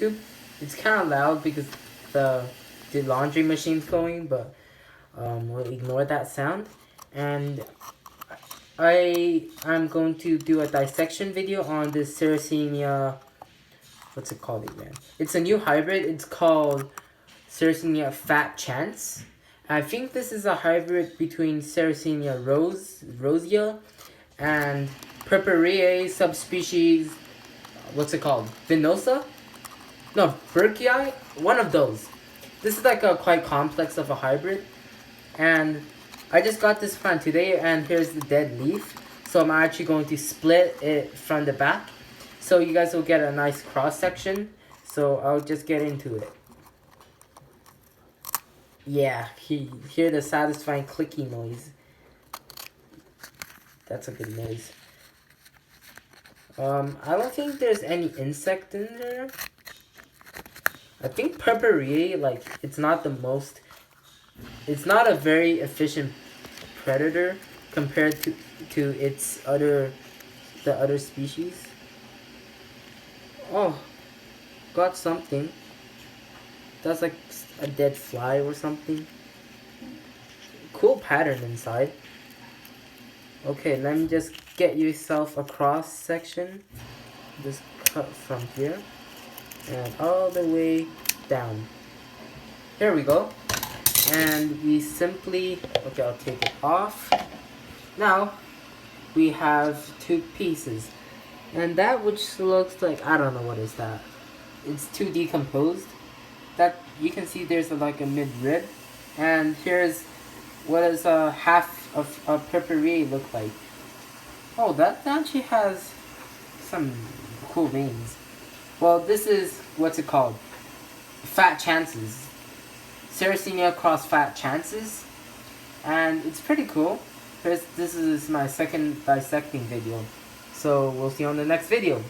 YouTube. It's kind of loud because the laundry machine's going, but we'll ignore that sound. And I'm going to do a dissection video on this Sarracenia. What's it called again? It's a new hybrid. It's called Sarracenia Fat Chance. I think this is a hybrid between Sarracenia rosea and Purpurea subspecies. What's it called? Venosa? No, Burkii? One of those. This is like a quite complex of a hybrid. And I just got this plant today, and here's the dead leaf. So I'm actually going to split it from the back, so you guys will get a nice cross section. So I'll just get into it. Yeah, hear the satisfying clicky noise. That's a good noise. I don't think there's any insect in there. I think Purpurea, like, it's not a very efficient predator compared to the other species. Oh, got something. That's like a dead fly or something. Cool pattern inside. Okay, let me just get yourself a cross section. Just cut from here and all the way down. There we go. And we simply, okay, I'll take it off. Now we have two pieces, and that which looks like, I don't know what is that. It's too decomposed. That you can see there's like a mid rib, and here's what does half of a Purpurea look like. Oh, that actually has some cool veins. Well, this is what's it called? Fat Chances. Sarracenia cross Fat Chances, and it's pretty cool. This is my second dissecting video, so we'll see you on the next video.